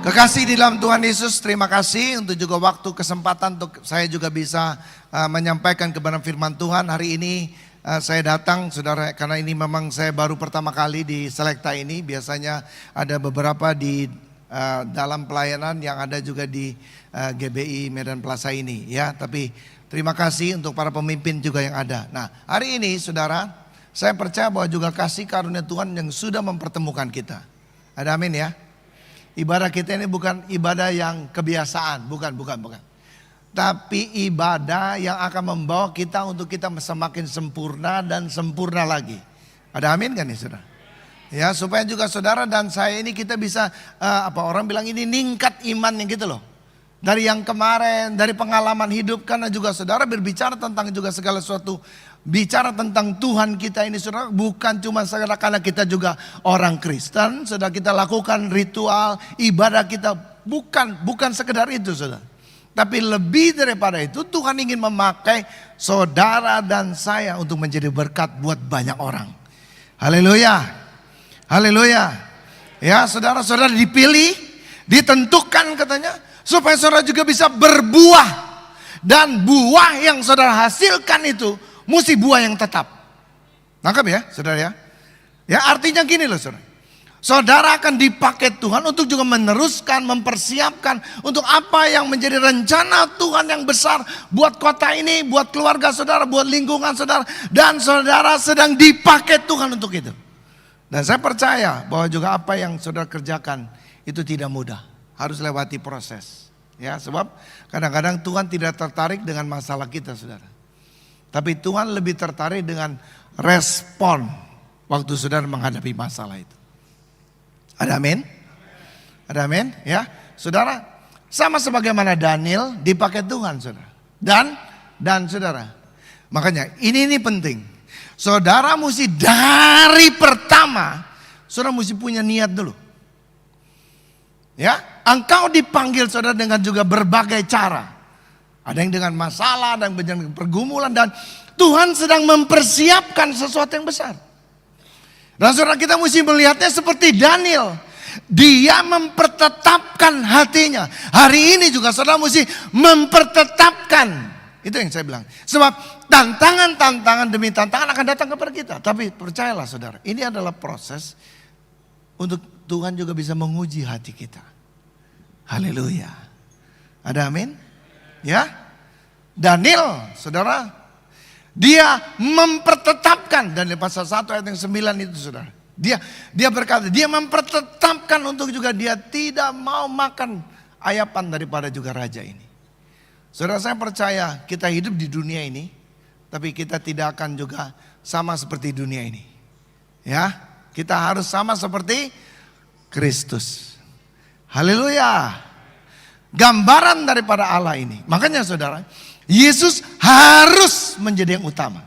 Kekasih di dalam Tuhan Yesus, terima kasih untuk juga waktu kesempatan untuk saya juga bisa menyampaikan kebenaran firman Tuhan. Hari ini saya datang saudara karena ini memang saya baru pertama kali di Selekta ini. Biasanya ada beberapa di dalam pelayanan yang ada juga di GBI Medan Plaza ini ya. Tapi terima kasih untuk para pemimpin juga yang ada. Nah hari ini saudara, saya percaya bahwa juga kasih karunia Tuhan yang sudah mempertemukan kita. Ada amin ya. Ibadah kita ini bukan ibadah yang kebiasaan, bukan. Tapi ibadah yang akan membawa kita untuk kita semakin sempurna dan sempurna lagi. Ada amin kan nih saudara? Ya supaya juga saudara dan saya ini kita bisa orang bilang ini ningkat imannya gitu loh. Dari yang kemarin, dari pengalaman hidup, karena juga saudara berbicara tentang juga segala sesuatu. Bicara tentang Tuhan kita ini saudara, bukan cuma saudara karena kita juga orang Kristen. Saudara kita lakukan ritual, ibadah kita, bukan sekedar itu saudara. Tapi lebih daripada itu Tuhan ingin memakai saudara dan saya untuk menjadi berkat buat banyak orang. Haleluya, haleluya. Ya saudara-saudara dipilih, ditentukan katanya, supaya saudara juga bisa berbuah. Dan buah yang saudara hasilkan itu mesti buah yang tetap. Nangkap ya saudara ya. Ya artinya gini loh saudara. Saudara akan dipakai Tuhan untuk juga meneruskan, mempersiapkan untuk apa yang menjadi rencana Tuhan yang besar buat kota ini, buat keluarga saudara, buat lingkungan saudara. Dan saudara sedang dipakai Tuhan untuk itu. Dan saya percaya bahwa juga apa yang saudara kerjakan itu tidak mudah. Harus lewati proses. Ya sebab kadang-kadang Tuhan tidak tertarik dengan masalah kita saudara. Tapi Tuhan lebih tertarik dengan respon waktu saudara menghadapi masalah itu. Ada amin? Ada amin? Ya, saudara, sama sebagaimana Daniel dipakai Tuhan, saudara. Dan saudara, makanya ini penting. Saudara mesti dari pertama, saudara mesti punya niat dulu. Ya, engkau dipanggil saudara dengan juga berbagai cara. Ada yang dengan masalah, ada yang dengan pergumulan. Dan Tuhan sedang mempersiapkan sesuatu yang besar. Dan saudara kita mesti melihatnya seperti Daniel. Dia mempertetapkan hatinya. Hari ini juga saudara mesti mempertetapkan. Itu yang saya bilang. Sebab tantangan demi tantangan akan datang kepada kita. Tapi percayalah saudara, ini adalah proses untuk Tuhan juga bisa menguji hati kita. Haleluya. Ada amin? Ya, Daniel, saudara, dia mempertetapkan dan di pasal 1 ayat yang 9 itu saudara. Dia berkata, dia mempertetapkan untuk juga dia tidak mau makan ayapan daripada juga raja ini. Saudara saya percaya kita hidup di dunia ini, tapi kita tidak akan juga sama seperti dunia ini. Ya, kita harus sama seperti Kristus. Haleluya. Gambaran daripada Allah ini. Makanya saudara, Yesus harus menjadi yang utama.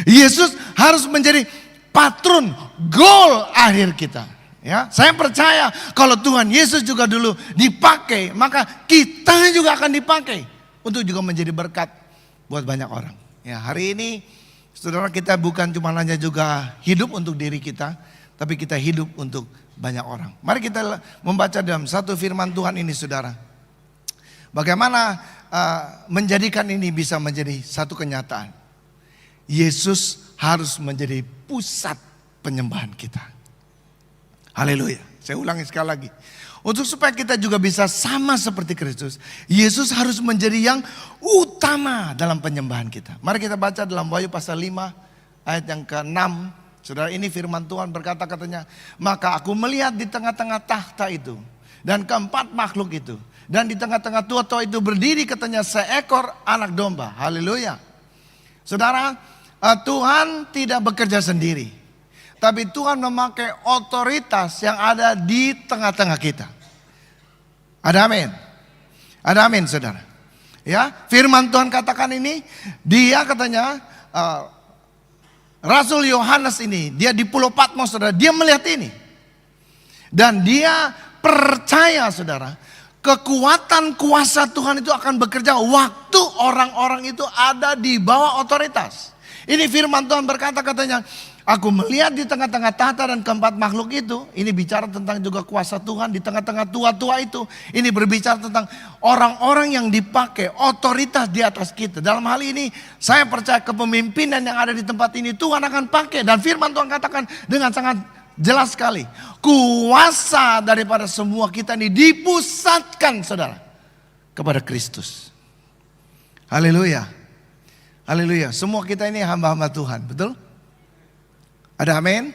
Yesus harus menjadi patron, goal akhir kita. Ya, saya percaya kalau Tuhan Yesus juga dulu dipakai, maka kita juga akan dipakai untuk juga menjadi berkat buat banyak orang. Ya, hari ini saudara kita bukan cuma hanya juga hidup untuk diri kita, tapi kita hidup untuk banyak orang. Mari kita membaca dalam satu firman Tuhan ini saudara. Bagaimana menjadikan ini bisa menjadi satu kenyataan. Yesus harus menjadi pusat penyembahan kita. Haleluya. Saya ulangi sekali lagi. Untuk supaya kita juga bisa sama seperti Kristus, Yesus harus menjadi yang utama dalam penyembahan kita. Mari kita baca dalam Wahyu pasal 5 ayat yang ke-6. Saudara, ini firman Tuhan berkata katanya, maka aku melihat di tengah-tengah tahta itu dan keempat makhluk itu. Dan di tengah-tengah tua-tua itu berdiri katanya seekor anak domba. Haleluya. Saudara, Tuhan tidak bekerja sendiri. Tapi Tuhan memakai otoritas yang ada di tengah-tengah kita. Ada amin. Ada amin saudara. Ya, firman Tuhan katakan ini, dia katanya Rasul Yohanes ini, dia di Pulau Patmos saudara, dia melihat ini. Dan dia percaya saudara, kekuatan kuasa Tuhan itu akan bekerja waktu orang-orang itu ada di bawah otoritas. Ini firman Tuhan berkata katanya, Aku melihat di tengah-tengah tahta dan keempat makhluk itu, ini bicara tentang juga kuasa Tuhan di tengah-tengah tua-tua itu. Ini berbicara tentang orang-orang yang dipakai otoritas di atas kita. Dalam hal ini saya percaya kepemimpinan yang ada di tempat ini Tuhan akan pakai. Dan firman Tuhan katakan dengan sangat jelas sekali. Kuasa daripada semua kita ini dipusatkan saudara kepada Kristus. Haleluya. Haleluya. Semua kita ini hamba-hamba Tuhan, betul? Ada amin?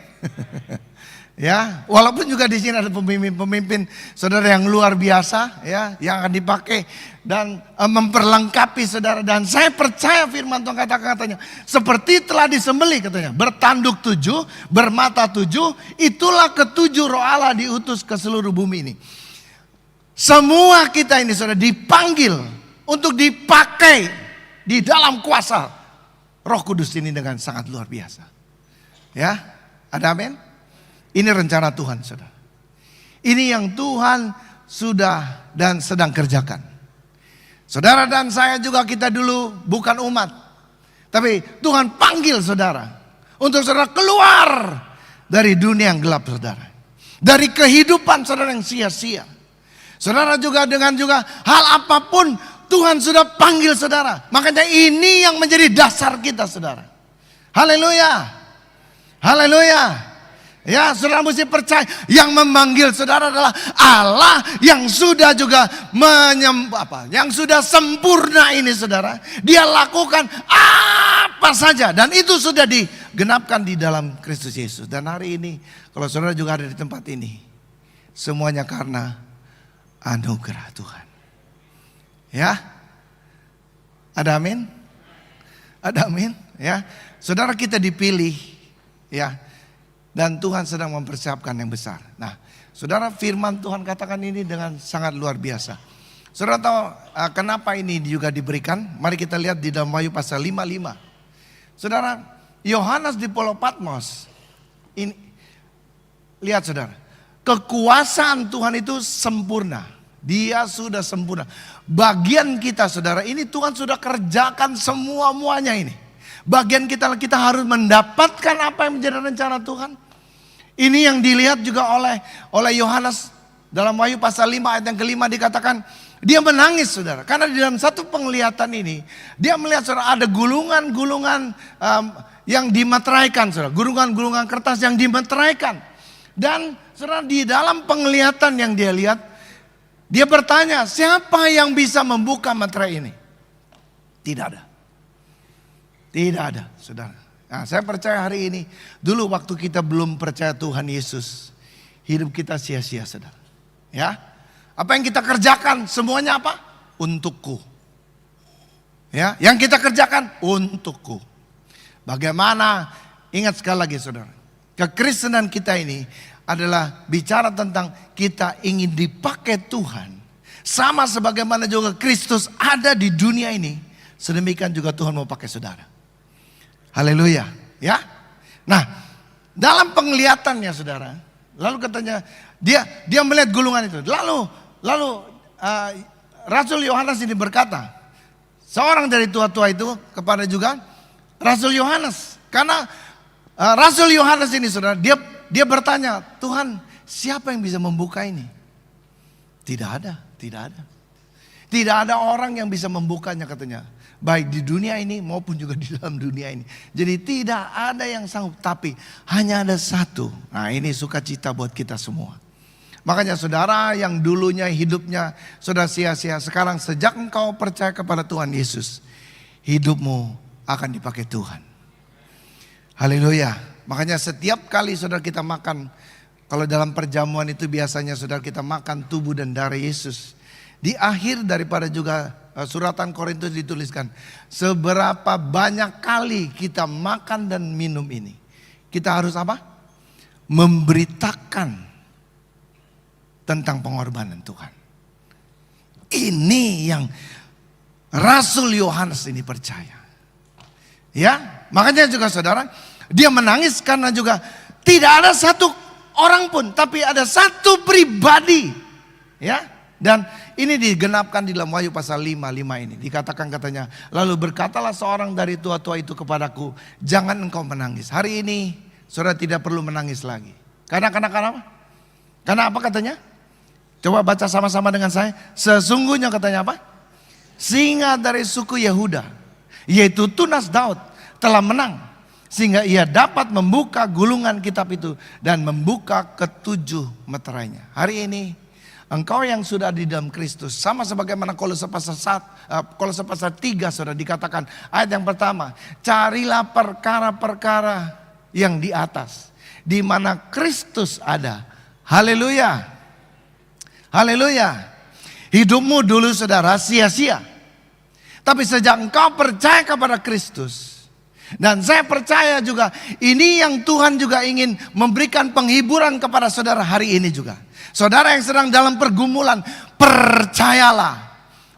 Ya, walaupun juga di sini ada pemimpin-pemimpin saudara yang luar biasa ya, yang akan dipakai dan memperlengkapi saudara. Dan saya percaya firman Tuhan katanya seperti telah disembelih katanya, bertanduk 7, bermata 7, itulah ketujuh roh Allah diutus ke seluruh bumi ini. Semua kita ini saudara dipanggil untuk dipakai di dalam kuasa Roh Kudus ini dengan sangat luar biasa. Ya, ada amin? Ini rencana Tuhan saudara. Ini yang Tuhan sudah dan sedang kerjakan. Saudara dan saya juga, kita dulu bukan umat. Tapi Tuhan panggil saudara untuk saudara keluar dari dunia yang gelap saudara. Dari kehidupan saudara yang sia-sia. Saudara juga dengan hal apapun Tuhan sudah panggil saudara. Makanya ini yang menjadi dasar kita saudara. Haleluya. Haleluya. Ya, saudara mesti percaya yang memanggil saudara adalah Allah yang sudah juga yang sudah sempurna ini saudara. Dia lakukan apa saja dan itu sudah digenapkan di dalam Kristus Yesus. Dan hari ini kalau saudara juga ada di tempat ini, semuanya karena anugerah Tuhan. Ya. Ada amin? Ada amin? Ya. Saudara kita dipilih. Ya, dan Tuhan sedang mempersiapkan yang besar. Nah, saudara firman Tuhan katakan ini dengan sangat luar biasa. Saudara tahu kenapa ini juga diberikan? Mari kita lihat di dalam Wahyu pasal 55. Saudara, Yohanes di Pulau Patmos. Ini, lihat saudara, kekuasaan Tuhan itu sempurna. Dia sudah sempurna. Bagian kita saudara, ini Tuhan sudah kerjakan semua-muanya ini. Bagian kita harus mendapatkan apa yang menjadi rencana Tuhan. Ini yang dilihat juga oleh Yohanes dalam Wahyu pasal 5 ayat yang kelima dikatakan dia menangis saudara. Karena di dalam satu penglihatan ini dia melihat saudara ada gulungan-gulungan yang dimeteraikan saudara. Gulungan-gulungan kertas yang dimeteraikan. Dan saudara di dalam penglihatan yang dia lihat, dia bertanya siapa yang bisa membuka meterai ini? Tidak ada. Tidak ada, saudara. Nah, saya percaya hari ini, dulu waktu kita belum percaya Tuhan Yesus, hidup kita sia-sia, saudara. Ya, apa yang kita kerjakan semuanya apa? Untukku. Ya, yang kita kerjakan untukku. Bagaimana? Ingat sekali lagi, saudara. Kekristenan kita ini adalah bicara tentang kita ingin dipakai Tuhan. Sama sebagaimana juga Kristus ada di dunia ini, sedemikian juga Tuhan mau pakai saudara. Haleluya, ya. Nah, dalam penglihatannya saudara, lalu katanya dia melihat gulungan itu. Lalu Rasul Yohanes ini berkata, seorang dari tua-tua itu kepada juga Rasul Yohanes, karena Rasul Yohanes ini saudara, dia bertanya, Tuhan, siapa yang bisa membuka ini? Tidak ada. Tidak ada orang yang bisa membukanya katanya. Baik di dunia ini maupun juga di dalam dunia ini. Jadi tidak ada yang sanggup, tapi hanya ada satu. Nah, ini sukacita buat kita semua. Makanya saudara yang dulunya hidupnya sudah sia-sia, sekarang sejak engkau percaya kepada Tuhan Yesus, hidupmu akan dipakai Tuhan. Haleluya. Makanya setiap kali saudara kita makan, kalau dalam perjamuan itu biasanya saudara kita makan tubuh dan darah Yesus. Di akhir daripada juga suratan Korintus dituliskan, seberapa banyak kali kita makan dan minum ini, kita harus apa? Memberitakan tentang pengorbanan Tuhan. Ini yang Rasul Yohanes ini percaya. Ya, makanya juga saudara, dia menangis karena juga tidak ada satu orang pun, tapi ada satu pribadi. Ya, dan ini digenapkan di dalam Wahyu pasal 5 ini. Dikatakan katanya, lalu berkatalah seorang dari tua-tua itu kepadaku, jangan engkau menangis. Hari ini saudara tidak perlu menangis lagi. Karena apa? Karena apa katanya? Coba baca sama-sama dengan saya. Sesungguhnya katanya apa? Singa dari suku Yehuda, yaitu tunas Daud, telah menang. Sehingga ia dapat membuka gulungan kitab itu dan membuka ketujuh meterainya. Hari ini engkau yang sudah di dalam Kristus, sama sebagaimana Kolose pasal 3 sudah dikatakan ayat yang pertama, carilah perkara-perkara yang di atas, di mana Kristus ada. Haleluya. Haleluya. Hidupmu dulu saudara sia-sia. Tapi sejak engkau percaya kepada Kristus, dan saya percaya juga ini yang Tuhan juga ingin memberikan penghiburan kepada saudara hari ini juga. Saudara yang sedang dalam pergumulan, percayalah.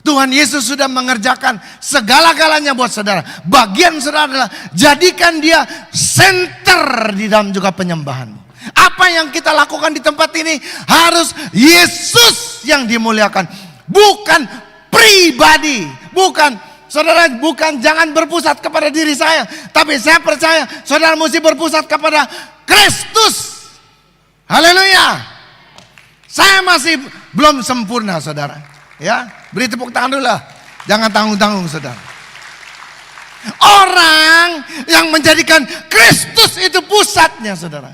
Tuhan Yesus sudah mengerjakan segala-galanya buat saudara. Bagian saudara adalah jadikan dia center di dalam juga penyembahanmu. Apa yang kita lakukan di tempat ini harus Yesus yang dimuliakan. Bukan pribadi. Saudara bukan jangan berpusat kepada diri saya. Tapi saya percaya saudara mesti berpusat kepada Kristus. Haleluya. Saya masih belum sempurna saudara. Ya, beri tepuk tangan dulu lah. Jangan tanggung-tanggung saudara. Orang yang menjadikan Kristus itu pusatnya saudara.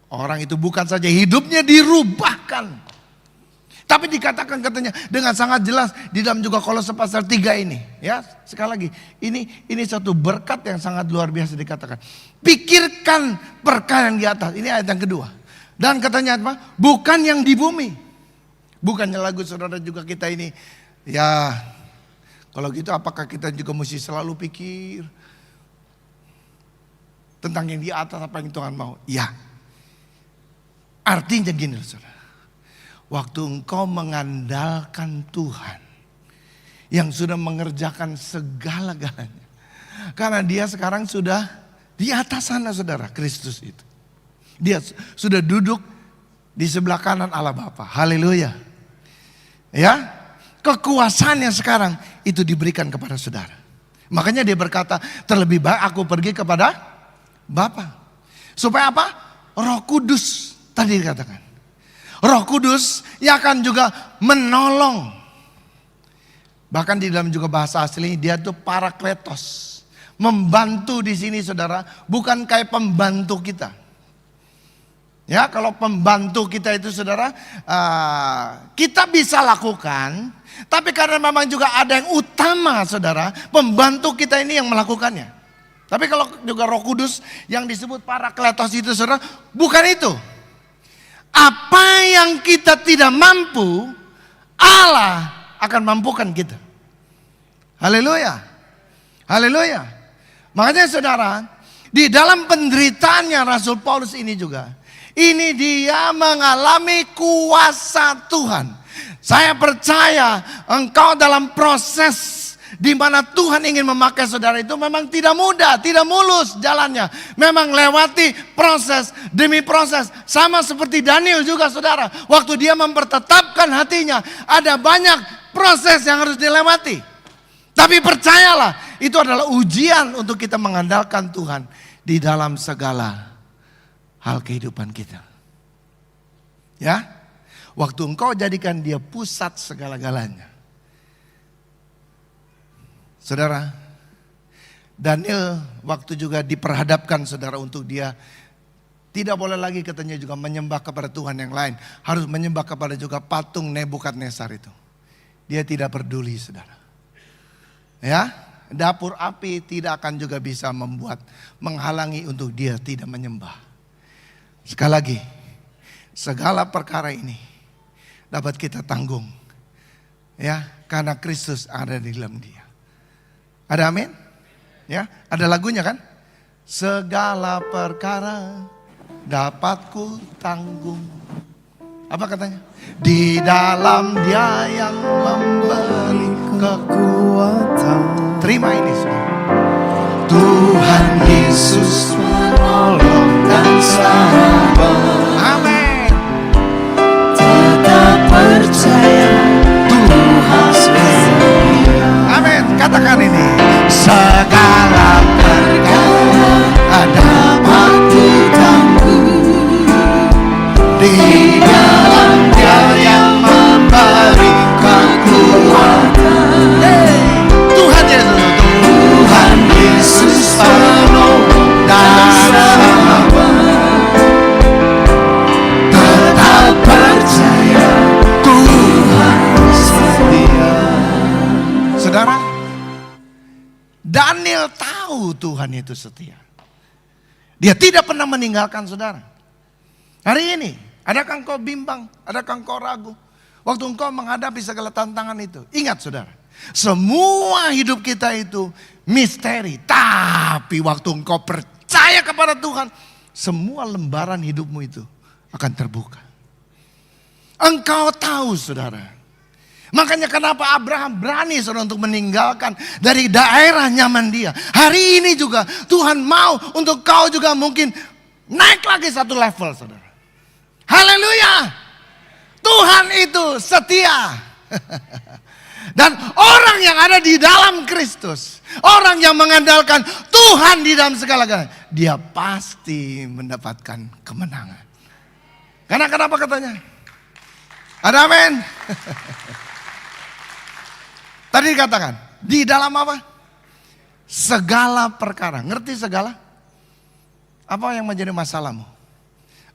Orang itu bukan saja hidupnya dirubahkan. Tapi dikatakan katanya dengan sangat jelas di dalam juga Kolose pasal 3 ini. Ya, sekali lagi ini satu berkat yang sangat luar biasa dikatakan. Pikirkan perkara yang di atas. Ini ayat yang kedua. Dan katanya apa? Bukan yang di bumi. Bukannya lagu saudara juga kita ini. Ya, kalau gitu apakah kita juga mesti selalu pikir tentang yang di atas apa yang Tuhan mau? Ya. Artinya gini saudara. Waktu engkau mengandalkan Tuhan yang sudah mengerjakan segala-galanya. Karena dia sekarang sudah di atas sana saudara, Kristus itu. Dia sudah duduk di sebelah kanan Allah Bapa. Haleluya. Ya, kekuasaannya sekarang itu diberikan kepada saudara. Makanya dia berkata, terlebih baik aku pergi kepada Bapa. Supaya apa? Roh Kudus tadi dikatakan. Roh Kudus yang akan juga menolong. Bahkan di dalam juga bahasa asli dia tuh parakletos. Membantu di sini saudara, bukan kayak pembantu kita. Ya, kalau pembantu kita itu saudara, kita bisa lakukan. Tapi karena memang juga ada yang utama saudara, pembantu kita ini yang melakukannya. Tapi kalau juga Roh Kudus yang disebut parakletos itu saudara, bukan itu. Apa yang kita tidak mampu, Allah akan mampukan kita. Haleluya. Haleluya. Makanya saudara, di dalam penderitaannya Rasul Paulus ini juga, ini dia mengalami kuasa Tuhan. Saya percaya engkau dalam proses di mana Tuhan ingin memakai saudara itu memang tidak mudah, tidak mulus jalannya. Memang lewati proses demi proses. Sama seperti Daniel juga saudara. Waktu dia mempertetapkan hatinya, ada banyak proses yang harus dilewati. Tapi percayalah, itu adalah ujian untuk kita mengandalkan Tuhan di dalam segala hal kehidupan kita. Ya, waktu engkau jadikan dia pusat segala-galanya. Saudara, Daniel waktu juga diperhadapkan saudara untuk dia tidak boleh lagi katanya juga menyembah kepada Tuhan yang lain. Harus menyembah kepada juga patung Nebukadnezar itu. Dia tidak peduli saudara. Ya, dapur api tidak akan juga bisa menghalangi untuk dia tidak menyembah. Sekali lagi, segala perkara ini dapat kita tanggung. Ya, karena Kristus ada di dalam dia. Ada amin? Ya, ada lagunya kan? Segala perkara dapat ku tanggung. Apa katanya? Di dalam dia yang memberi kekuatan. Terima ini semua. Tuhan Yesus menolong dan sabar. Amin. Tetap percaya Tuhan setia. Amin. Katakan ini. Segala perkara dapat ku Tuhan itu setia. Dia tidak pernah meninggalkan saudara. Hari ini, adakah engkau bimbang? Adakah engkau ragu? Waktu engkau menghadapi segala tantangan itu. Ingat saudara, semua hidup kita itu misteri. Tapi waktu engkau percaya kepada Tuhan, semua lembaran hidupmu itu akan terbuka. Engkau tahu saudara. Makanya kenapa Abraham berani saudara untuk meninggalkan dari daerah nyaman dia. Hari ini juga Tuhan mau untuk kau juga mungkin naik lagi satu level saudara. Haleluya. Tuhan itu setia. Dan orang yang ada di dalam Kristus, orang yang mengandalkan Tuhan di dalam segala-galanya, dia pasti mendapatkan kemenangan. Karena kenapa katanya? Ada amin. Tadi dikatakan, di dalam apa? Segala perkara. Ngerti segala? Apa yang menjadi masalahmu?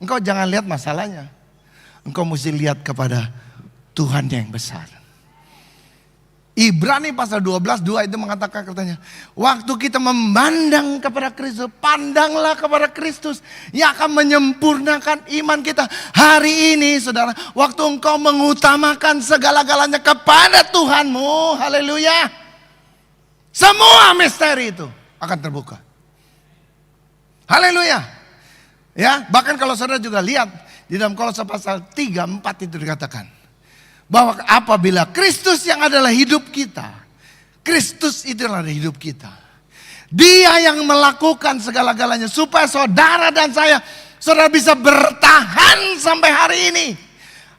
Engkau jangan lihat masalahnya. Engkau mesti lihat kepada Tuhan yang besar. Ibrani pasal 12:2 itu mengatakan katanya, waktu kita memandang kepada Kristus, pandanglah kepada Kristus yang akan menyempurnakan iman kita. Hari ini saudara, waktu engkau mengutamakan segala-galanya kepada Tuhanmu, haleluya, semua misteri itu akan terbuka. Haleluya. Ya, bahkan kalau saudara juga lihat di dalam Kolose pasal 3:4 itu dikatakan bahwa apabila Kristus yang adalah hidup kita, Kristus itu adalah hidup kita. Dia yang melakukan segala-galanya supaya saudara dan saya, saudara bisa bertahan sampai hari ini.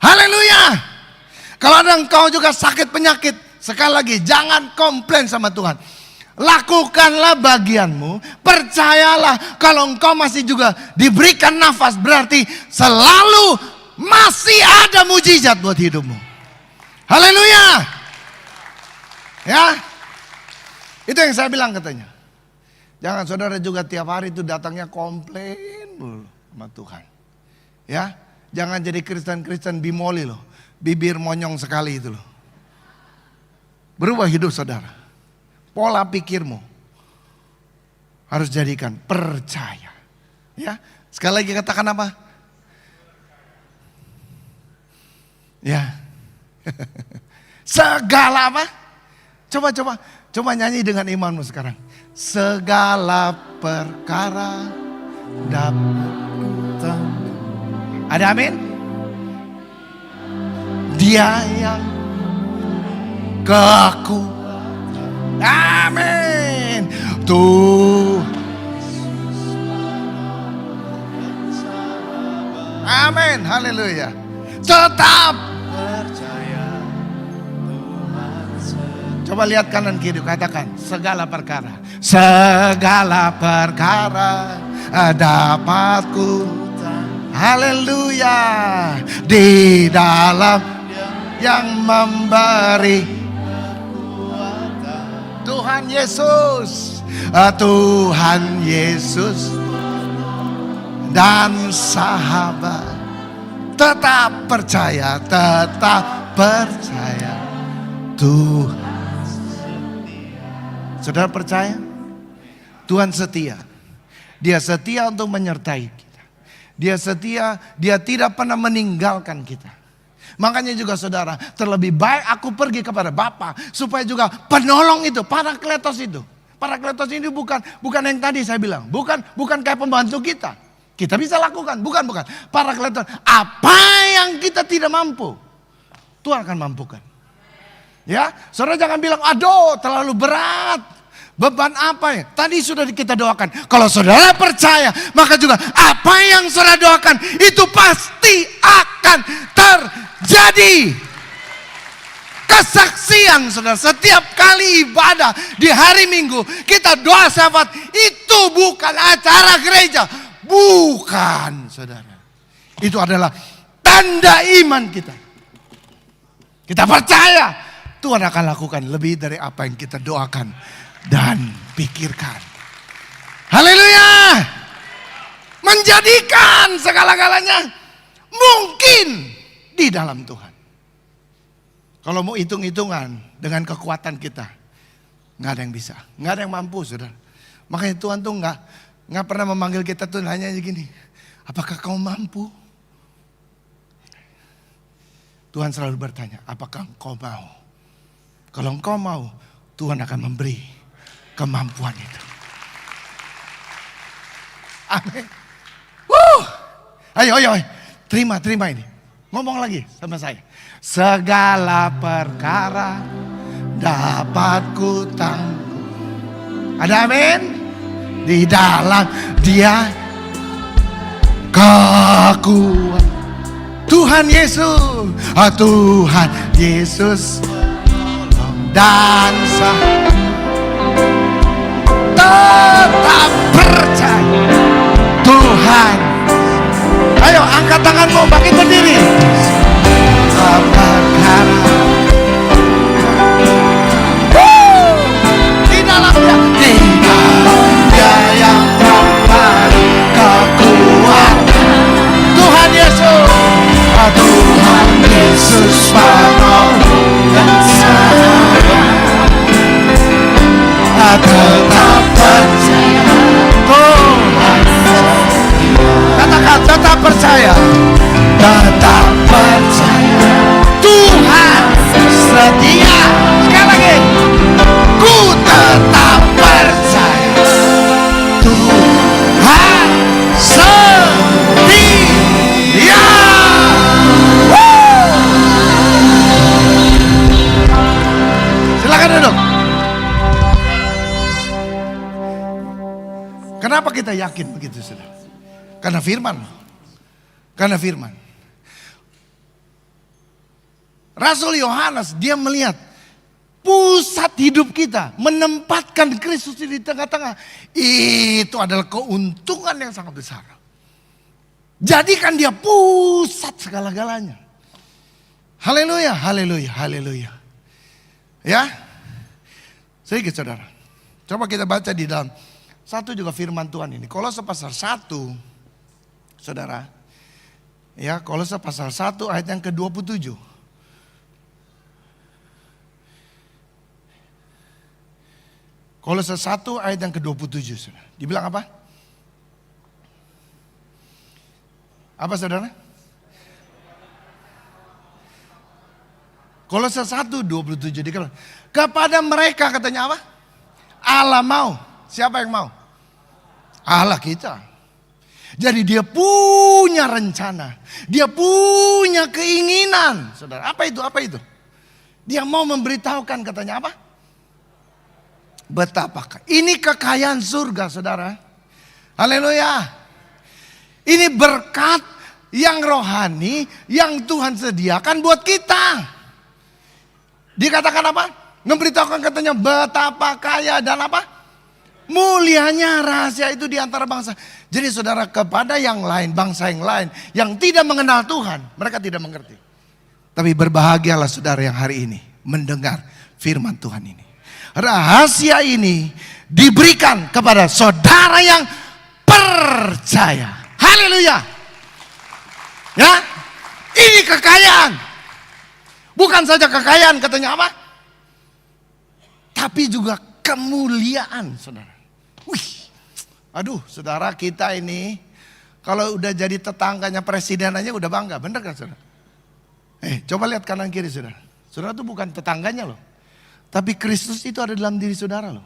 Haleluya. Kalau ada engkau juga sakit penyakit, sekali lagi jangan komplain sama Tuhan. Lakukanlah bagianmu, percayalah kalau engkau masih juga diberikan nafas, berarti selalu masih ada mujizat buat hidupmu. Haleluya. Ya. Itu yang saya bilang katanya. Jangan saudara juga tiap hari itu datangnya komplain dulu sama Tuhan. Ya. Jangan jadi Kristen-Kristen bimoli loh. Bibir monyong sekali itu loh. Berubah hidup saudara. Pola pikirmu harus jadikan percaya. Ya. Sekali lagi katakan apa? Ya. Segala apa? Coba nyanyi dengan imanmu sekarang. Segala perkara dapat. Ada amin? Dia yang keku. Amin. Tuh. Amin. Haleluya. Tetap. Coba lihat kanan kiri, katakan segala perkara. Segala perkara dapatku. Haleluya. Di dalam yang memberi Tuhan Yesus. Tuhan Yesus dan sahabat. Tetap percaya Tuhan. Saudara percaya? Tuhan setia. Dia setia untuk menyertai kita. Dia setia, dia tidak pernah meninggalkan kita. Makanya juga saudara, terlebih baik aku pergi kepada Bapa supaya juga penolong itu, Parakletos itu. Parakletos ini bukan yang tadi saya bilang, bukan kayak pembantu kita. Kita bisa lakukan, bukan. Parakletos, apa yang kita tidak mampu, Tuhan akan mampukan. Ya, saudara jangan bilang, aduh terlalu berat. Beban apa ya? Tadi sudah kita doakan. Kalau saudara percaya, maka juga apa yang saudara doakan itu pasti akan terjadi. Kesaksian saudara, setiap kali ibadah di hari Minggu kita doa syafaat, itu bukan acara gereja. Bukan saudara. Itu adalah tanda iman kita. Kita percaya Tuhan akan lakukan lebih dari apa yang kita doakan dan pikirkan. Haleluya. Menjadikan segala-galanya mungkin di dalam Tuhan. Kalau mau hitung-hitungan dengan kekuatan kita, nggak ada yang bisa, nggak ada yang mampu, saudara. Makanya Tuhan tuh nggak pernah memanggil kita tuh hanya gini. Apakah kau mampu? Tuhan selalu bertanya, apakah engkau mau? Kalau engkau mau, Tuhan akan memberi kemampuan itu. Amin. Ayo. Terima ini. Ngomong lagi sama saya. Segala perkara dapat ku tangguh. Ada amin? Di dalam Dia kekuatan. Tuhan Yesus dan tetap percaya Tuhan. Ayo angkat tanganmu, bangkit berdiri. Di dalam Dia yang memberi kekuatan. Tuhan Yesus penolong dan sahabat. Tetap percaya Tuhan. Katakan tetap percaya. Tetap percaya Tuhan setia. Sekali lagi. Ku tetap percaya Tuhan setia. Silakan duduk. Kenapa kita yakin begitu, saudara? Karena firman. Rasul Yohanes dia melihat pusat hidup kita, menempatkan Kristus di tengah-tengah. Itu adalah keuntungan yang sangat besar. Jadikan dia pusat segala-galanya. Haleluya. Ya. Sedikit saudara. Coba kita baca di dalam satu juga firman Tuhan ini. Kolose pasal 1. Saudara. Ya, Kolose pasal 1 ayat yang ke-27. Kolose 1 ayat yang ke-27. Saudara. Dibilang apa? Apa saudara? Kolose 1:27 dikatakan, kepada mereka katanya apa? Allah mau. Siapa yang mau? Allah kita. Jadi dia punya rencana. Dia punya keinginan. Saudara, apa itu? Dia mau memberitahukan katanya apa? Betapa ini kekayaan surga, saudara. Haleluya. Ini berkat yang rohani yang Tuhan sediakan buat kita. Dikatakan apa? Memberitahukan katanya betapa kaya dan apa? Mulianya rahasia itu di antara bangsa. Jadi saudara, kepada yang lain, bangsa yang lain yang tidak mengenal Tuhan, mereka tidak mengerti. Tapi berbahagialah saudara yang hari ini mendengar firman Tuhan ini. Rahasia ini diberikan kepada saudara yang percaya. Haleluya. Ya, ini kekayaan. Bukan saja kekayaan katanya apa? Tapi juga kemuliaan, saudara. Wih, aduh, saudara kita ini kalau udah jadi tetangganya presiden aja udah bangga, bener kan saudara? Coba lihat kanan kiri saudara. Saudara itu bukan tetangganya loh, tapi Kristus itu ada dalam diri saudara loh.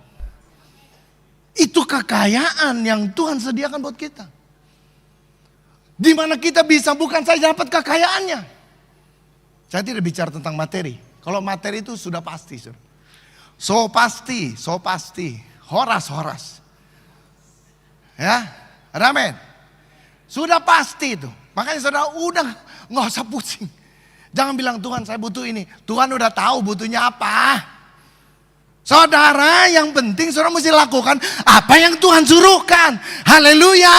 Itu kekayaan yang Tuhan sediakan buat kita. Di mana kita bisa bukan saja dapat kekayaannya. Saya tidak bicara tentang materi. Kalau materi itu sudah pasti, saudara. So pasti. Horas. Ya, amin. Sudah pasti itu. Makanya saudara udah nggak usah pusing. Jangan bilang Tuhan saya butuh ini. Tuhan udah tahu butuhnya apa. Saudara yang penting saudara mesti lakukan apa yang Tuhan suruhkan. Haleluya.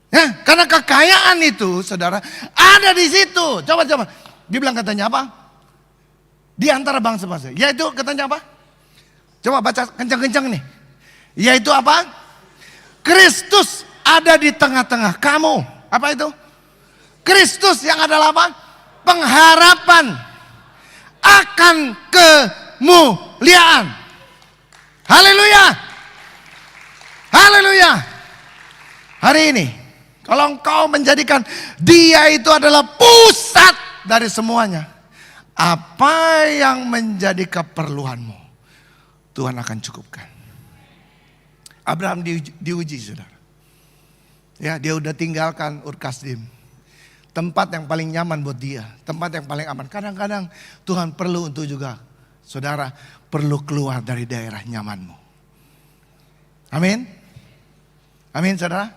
Ya, karena kekayaan itu saudara ada di situ. Coba. Dibilang katanya apa? Di antara bangsa-bangsa. Yaitu katanya apa? Coba baca kencang-kencang nih. Yaitu apa? Kristus ada di tengah-tengah kamu. Apa itu? Kristus yang adalah apa? Pengharapan akan kemuliaan. Haleluya. Haleluya. Hari ini, kalau engkau menjadikan dia itu adalah pusat dari semuanya, apa yang menjadi keperluanmu, Tuhan akan cukupkan. Abraham diuji, saudara. Ya, dia udah tinggalkan Ur Kasdim, tempat yang paling nyaman buat dia, tempat yang paling aman. Kadang-kadang Tuhan perlu untuk juga, saudara, perlu keluar dari daerah nyamanmu. Amin. Amin, saudara.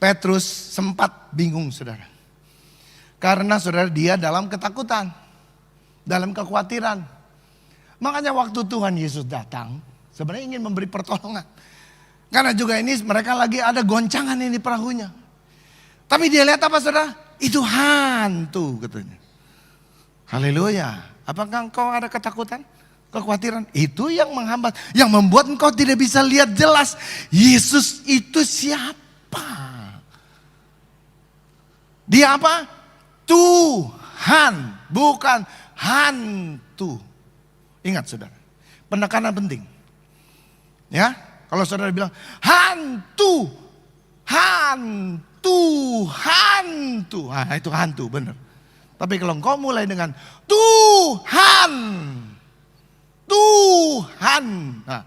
Petrus sempat bingung, saudara. Karena saudara, dia dalam ketakutan, dalam kekhawatiran. Makanya waktu Tuhan Yesus datang, sebenarnya ingin memberi pertolongan. Karena juga ini mereka lagi ada goncangan ini perahunya. Tapi dia lihat apa, saudara? Itu hantu, katanya. Haleluya. Apakah engkau ada ketakutan? Kekhawatiran? Itu yang menghambat, yang membuat engkau tidak bisa lihat jelas Yesus itu siapa. Dia apa? Tuhan, bukan hantu. Ingat, saudara, penekanan penting. Ya, kalau saudara bilang hantu, hantu, hantu, nah, itu hantu, benar. Tapi kalau engkau mulai dengan Tuhan, Tuhan, nah,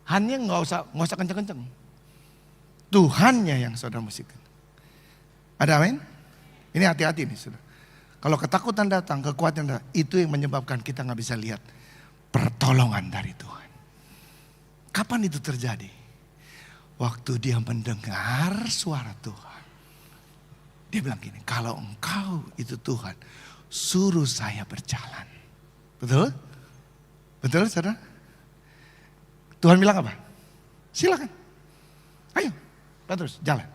hannya nggak usah kenceng-kenceng. Tuhannya yang saudara musikan. Ada amin? Ini hati-hati nih, saudara. Kalau ketakutan datang, kekuatan datang, itu yang menyebabkan kita nggak bisa lihat pertolongan dari Tuhan. Kapan itu terjadi? Waktu dia mendengar suara Tuhan. Dia bilang gini, kalau engkau itu Tuhan, suruh saya berjalan. Betul? Betul, saudara? Tuhan bilang apa? Silakan. Ayo, Petrus, jalan.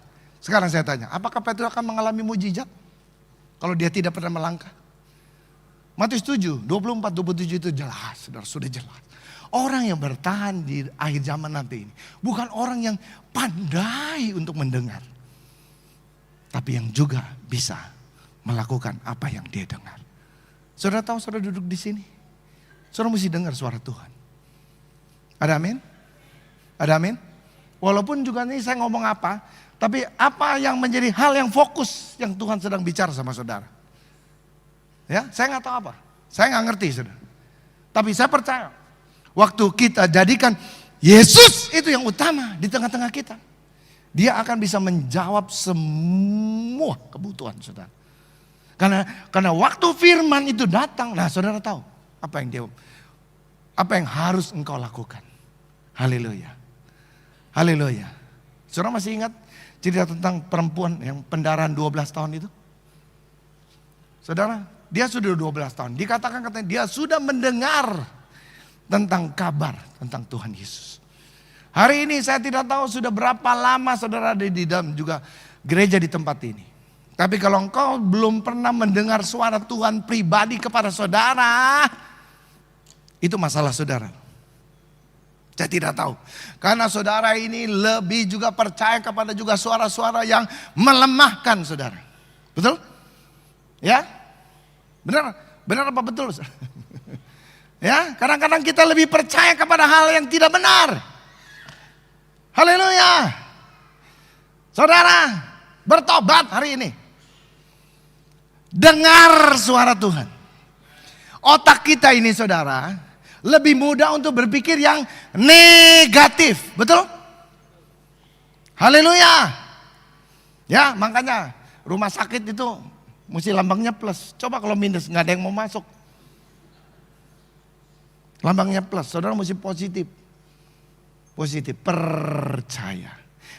Sekarang saya tanya, apakah Petrus akan mengalami mujizat kalau dia tidak pernah melangkah? Matius 7, 24, 27 itu jelas, saudara, sudah jelas. Orang yang bertahan di akhir zaman nanti ini bukan orang yang pandai untuk mendengar, tapi yang juga bisa melakukan apa yang dia dengar. Saudara tahu, saudara duduk di sini, saudara mesti dengar suara Tuhan. Ada amin? Ada amin? Walaupun juga nih saya ngomong apa, tapi apa yang menjadi hal yang fokus yang Tuhan sedang bicara sama saudara. Ya, saya nggak tahu apa, saya nggak ngerti, saudara. Tapi saya percaya, waktu kita jadikan Yesus itu yang utama di tengah-tengah kita, dia akan bisa menjawab semua kebutuhan saudara. Karena waktu firman itu datang, nah saudara tahu apa yang harus engkau lakukan. Haleluya. Haleluya. Saudara masih ingat cerita tentang perempuan yang pendarahan 12 tahun itu? Saudara, dia sudah 12 tahun. Dikatakan dia sudah mendengar tentang kabar tentang Tuhan Yesus. Hari ini saya tidak tahu sudah berapa lama saudara ada di dalam juga gereja di tempat ini. Tapi kalau engkau belum pernah mendengar suara Tuhan pribadi kepada saudara, itu masalah saudara. Saya tidak tahu. Karena saudara ini lebih juga percaya kepada juga suara-suara yang melemahkan saudara. Betul? Ya? Benar? Benar apa betul? Ya, kadang-kadang kita lebih percaya kepada hal yang tidak benar. Haleluya. Saudara, bertobat hari ini. Dengar suara Tuhan. Otak kita ini saudara, lebih mudah untuk berpikir yang negatif. Betul? Haleluya. Ya, makanya rumah sakit itu mesti lambangnya plus. Coba kalau minus, nggak ada yang mau masuk. Lambangnya plus, saudara mesti positif. Positif, percaya.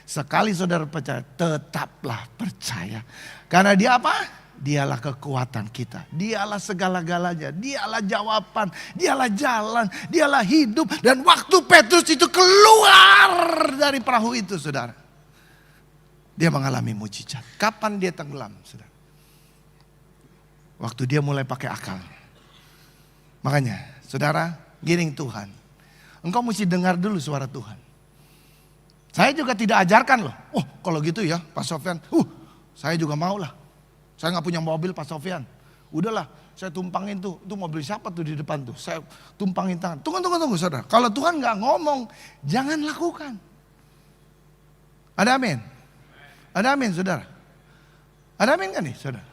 Sekali saudara percaya, tetaplah percaya. Karena dia apa? Dialah kekuatan kita. Dialah segala-galanya. Dialah jawaban. Dialah jalan. Dialah hidup. Dan waktu Petrus itu keluar dari perahu itu, saudara, dia mengalami mujizat. Kapan dia tenggelam, saudara? Waktu dia mulai pakai akalnya. Makanya, saudara, giring Tuhan, engkau mesti dengar dulu suara Tuhan. Saya juga tidak ajarkan loh. Oh, kalau gitu ya Pak Sofyan, saya juga mau lah. Saya gak punya mobil Pak Sofyan. udahlah saya tumpangin tuh. Itu mobil siapa tuh di depan tuh. Saya tumpangin tangan. Tunggu saudara. Kalau Tuhan gak ngomong, jangan lakukan. Ada amin? Ada amin saudara? Ada amin kan nih saudara?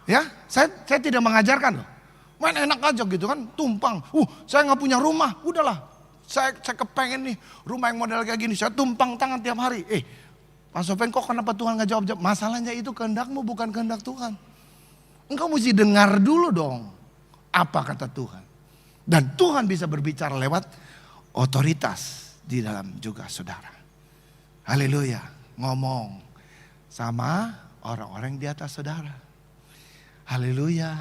Ya, saya tidak mengajarkan loh. Main enak aja gitu kan, tumpang. Saya gak punya rumah, udahlah. Saya kepengen nih rumah yang model kayak gini. Saya tumpang tangan tiap hari. Pak Sofian kok kenapa Tuhan gak jawab? Masalahnya itu kehendakmu bukan kehendak Tuhan. Engkau mesti dengar dulu dong apa kata Tuhan. Dan Tuhan bisa berbicara lewat otoritas di dalam juga saudara. Haleluya. Ngomong sama orang-orang di atas saudara. Haleluya.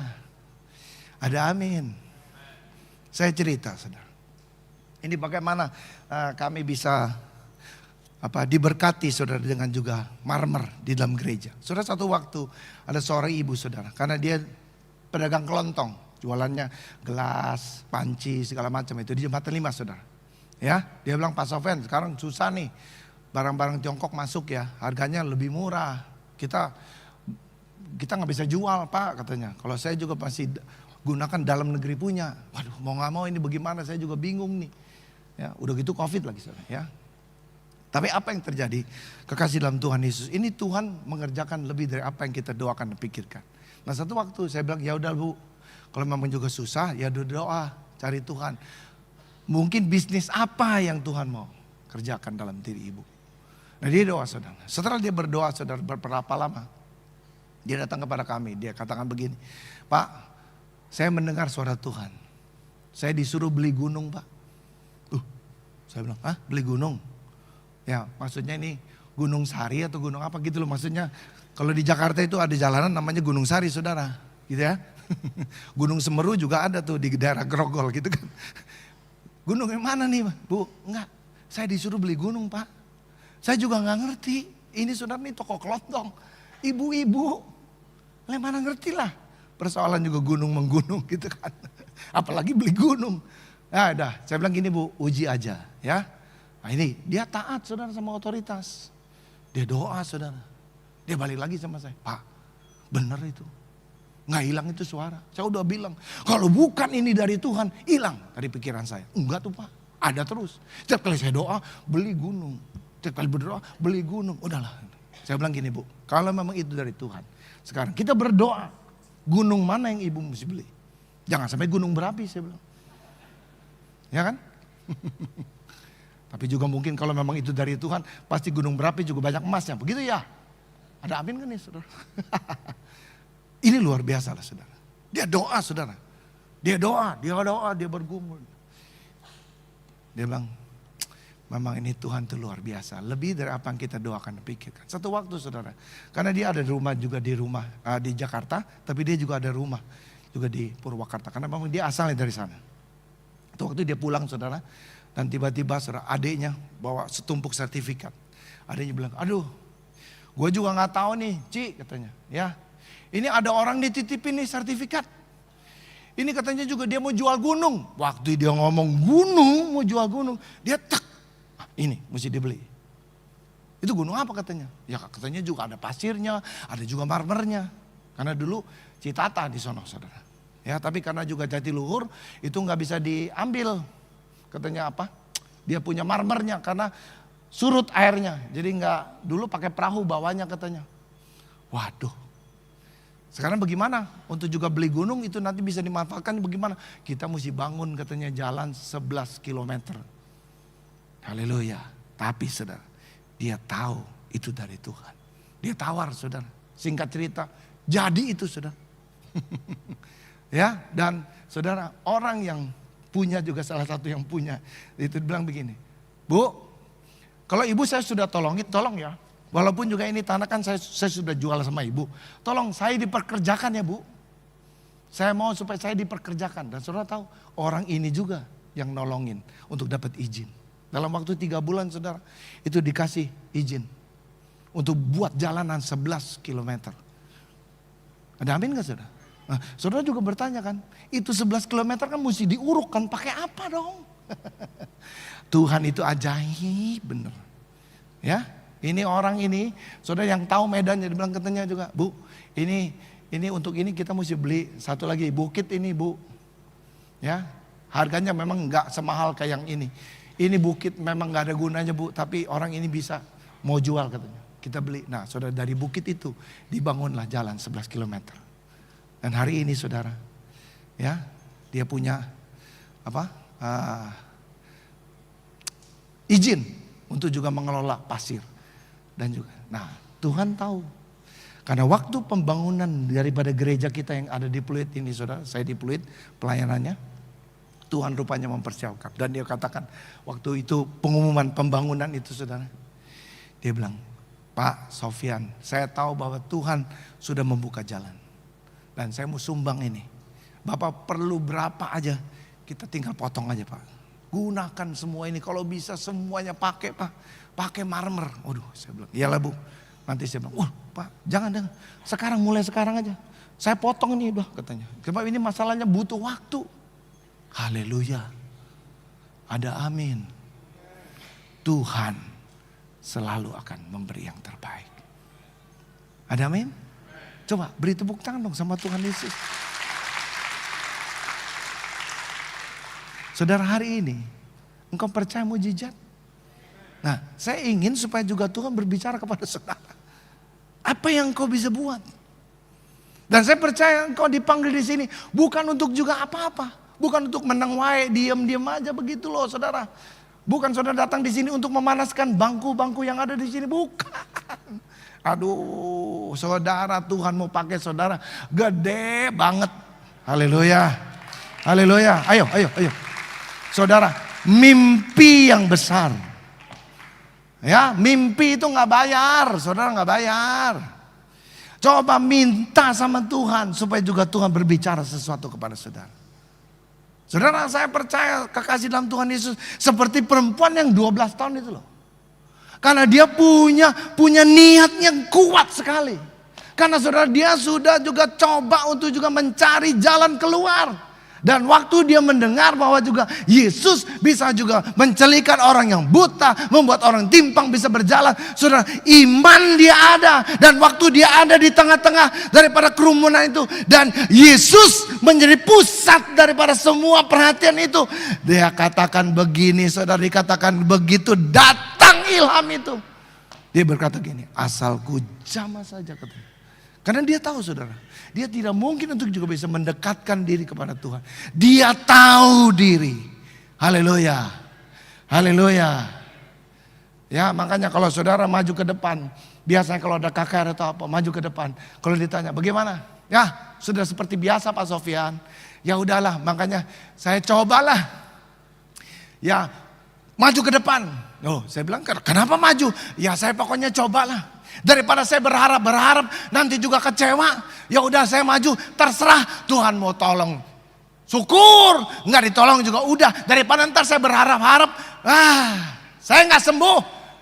Ada amin. Saya cerita saudara. Ini bagaimana kami bisa diberkati saudara dengan juga marmer di dalam gereja. Saudara, satu waktu ada seorang ibu saudara, karena dia pedagang kelontong, jualannya gelas, panci segala macam itu di Jembatan 5 saudara. Ya, dia bilang Pak Sofian sekarang susah nih, barang-barang Tiongkok masuk ya, harganya lebih murah. Kita nggak bisa jual Pak katanya. Kalau saya juga masih gunakan dalam negeri punya. Waduh, mau nggak mau ini bagaimana, saya juga bingung nih. Ya, udah gitu COVID lagi saudara ya. Tapi apa yang terjadi? Kekasih dalam Tuhan Yesus, ini Tuhan mengerjakan lebih dari apa yang kita doakan dan pikirkan. Nah, satu waktu saya bilang, ya udah Bu, kalau memang juga susah, ya doa, cari Tuhan. Mungkin bisnis apa yang Tuhan mau kerjakan dalam diri ibu. Nah, dia doa saudara. Setelah dia berdoa saudara berapa lama, dia datang kepada kami, dia katakan begini, Pak, saya mendengar suara Tuhan. Saya disuruh beli gunung Pak. Saya bilang, beli gunung? Ya, maksudnya ini Gunung Sari atau gunung apa gitu loh. Maksudnya kalau di Jakarta itu ada jalanan namanya Gunung Sari saudara. Gitu ya. Gunung Semeru juga ada tuh di daerah Grogol gitu kan. Gunung yang mana nih Bu? Enggak, saya disuruh beli gunung Pak. Saya juga gak ngerti. Ini saudara nih toko kelontong. Ibu-ibu. Mana ngerti lah. Persoalan juga gunung menggunung gitu kan. Apalagi beli gunung. Nah udah, saya bilang gini Bu, uji aja ya. Nah ini dia taat saudara sama otoritas. Dia doa saudara. Dia balik lagi sama saya. Pak bener itu. Gak hilang itu suara. Saya udah bilang. Kalau bukan ini dari Tuhan. Hilang dari pikiran saya. Enggak tuh Pak. Ada terus. Setiap kali saya doa beli gunung. Setiap kali berdoa beli gunung. Udahlah. Saya bilang gini Bu. Kalau memang itu dari Tuhan. Sekarang kita berdoa. Gunung mana yang ibu mesti beli. Jangan sampai gunung berapi saya bilang. Ya kan? Tapi juga mungkin kalau memang itu dari Tuhan, pasti gunung berapi juga banyak emasnya. Begitu ya? Ada amin kan nih saudara? Ini luar biasa lah saudara. Dia doa saudara. Dia bergumul. Dia bilang, memang ini Tuhan itu luar biasa. Lebih dari apa yang kita doakan dan pikirkan. Satu waktu saudara. Karena dia ada rumah juga di Jakarta. Tapi dia juga ada rumah juga di Purwakarta. Karena memang dia asalnya dari sana. Waktu dia pulang saudara. Dan tiba-tiba saudara adiknya bawa setumpuk sertifikat. Adiknya bilang, aduh gue juga gak tahu nih Ci katanya. Ya, ini ada orang dititipin nih sertifikat. Ini katanya juga dia mau jual gunung. Waktu dia ngomong gunung, mau jual gunung. Dia ini mesti dibeli. Itu gunung apa katanya? Ya katanya juga ada pasirnya, ada juga marmernya. Karena dulu Citata di sono saudara. Ya tapi karena juga Jatiluhur itu gak bisa diambil. Katanya apa? Dia punya marmernya karena surut airnya. Jadi nggak dulu pakai perahu bawahnya katanya. Waduh. Sekarang bagaimana? Untuk juga beli gunung itu nanti bisa dimanfaatkan bagaimana? Kita mesti bangun katanya jalan 11 km. Haleluya. Tapi saudara, dia tahu itu dari Tuhan. Dia tawar saudara. Singkat cerita, jadi itu saudara. Ya, dan saudara orang yang punya juga salah satu yang punya. Itu bilang begini, Bu, kalau ibu saya sudah tolongin, tolong ya. Walaupun juga ini tanah kan saya sudah jual sama ibu. Tolong saya diperkerjakan ya Bu. Saya mau supaya saya diperkerjakan. Dan saudara tahu orang ini juga yang nolongin untuk dapat izin. Dalam waktu 3 bulan saudara itu dikasih izin. Untuk buat jalanan 11 km. Ada amin gak saudara? Nah, saudara juga bertanya kan, itu 11 km kan mesti diuruk kan, pakai apa dong? Tuhan itu ajaib bener. Ya, ini orang ini, saudara yang tahu medannya, dibilang katanya juga, Bu, ini Ini untuk ini kita mesti beli satu lagi bukit ini Bu. Ya, harganya memang nggak semahal kayak yang ini. Ini bukit memang nggak ada gunanya Bu, tapi orang ini bisa mau jual katanya. Kita beli. Nah, saudara, dari bukit itu dibangunlah jalan 11 km. Dan hari ini saudara, ya, dia punya apa? Izin untuk juga mengelola pasir dan juga. Nah, Tuhan tahu. Karena waktu pembangunan daripada gereja kita yang ada di Pluit ini saudara, saya di Pluit pelayanannya, Tuhan rupanya mempersiapkan. Dan dia katakan waktu itu pengumuman pembangunan itu saudara, dia bilang, Pak Sofyan, saya tahu bahwa Tuhan sudah membuka jalan. Dan saya mau sumbang ini. Bapak perlu berapa aja, kita tinggal potong aja Pak. Gunakan semua ini, kalau bisa semuanya pakai Pak. Pakai marmer. Waduh, saya bilang, iyalah Bu. Nanti saya bilang, Pak jangan. Sekarang, mulai sekarang aja. Saya potong ini udah katanya. Sebab ini masalahnya butuh waktu. Haleluya. Ada amin. Tuhan selalu akan memberi yang terbaik. Ada amin? Coba beri tepuk tangan dong sama Tuhan Yesus. Saudara, hari ini engkau percaya mujizat? Nah, saya ingin supaya juga Tuhan berbicara kepada saudara. Apa yang engkau bisa buat? Dan saya percaya engkau dipanggil di sini bukan untuk juga apa-apa. Bukan untuk menang wae, diam-diam aja begitu loh saudara. Bukan saudara datang di sini untuk memanaskan bangku-bangku yang ada di sini. Bukan. Aduh, saudara, Tuhan mau pakai saudara gede banget. Haleluya. Haleluya. Ayo. Saudara, mimpi yang besar. Ya, mimpi itu nggak bayar, saudara, nggak bayar. Coba minta sama Tuhan supaya juga Tuhan berbicara sesuatu kepada saudara. Saudara, saya percaya kekasih dalam Tuhan Yesus seperti perempuan yang 12 tahun itu loh. Karena dia punya niat yang kuat sekali. Karena saudara, dia sudah juga coba untuk juga mencari jalan keluar. Dan waktu dia mendengar bahwa juga Yesus bisa juga mencelikan orang yang buta, membuat orang timpang bisa berjalan. Saudara, iman dia ada. Dan waktu dia ada di tengah-tengah daripada kerumunan itu, dan Yesus menjadi pusat daripada semua perhatian itu, dia katakan begini saudara, dikatakan begitu datang ilham itu, dia berkata gini, asalku jamah saja katanya. Karena dia tahu saudara, dia tidak mungkin untuk juga bisa mendekatkan diri kepada Tuhan. Dia tahu diri. Haleluya. Haleluya. Ya, makanya kalau saudara maju ke depan, biasanya kalau ada KKR atau apa, maju ke depan. Kalau ditanya, bagaimana? Ya, sudah seperti biasa Pak Sofyan. Ya udahlah, makanya saya cobalah. Ya, maju ke depan. Oh, saya bilang, kenapa maju? Ya saya pokoknya cobalah. Daripada saya berharap nanti juga kecewa. Ya udah saya maju, terserah Tuhan mau tolong. Syukur, nggak ditolong juga udah. Daripada ntar saya berharap-harap, saya nggak sembuh,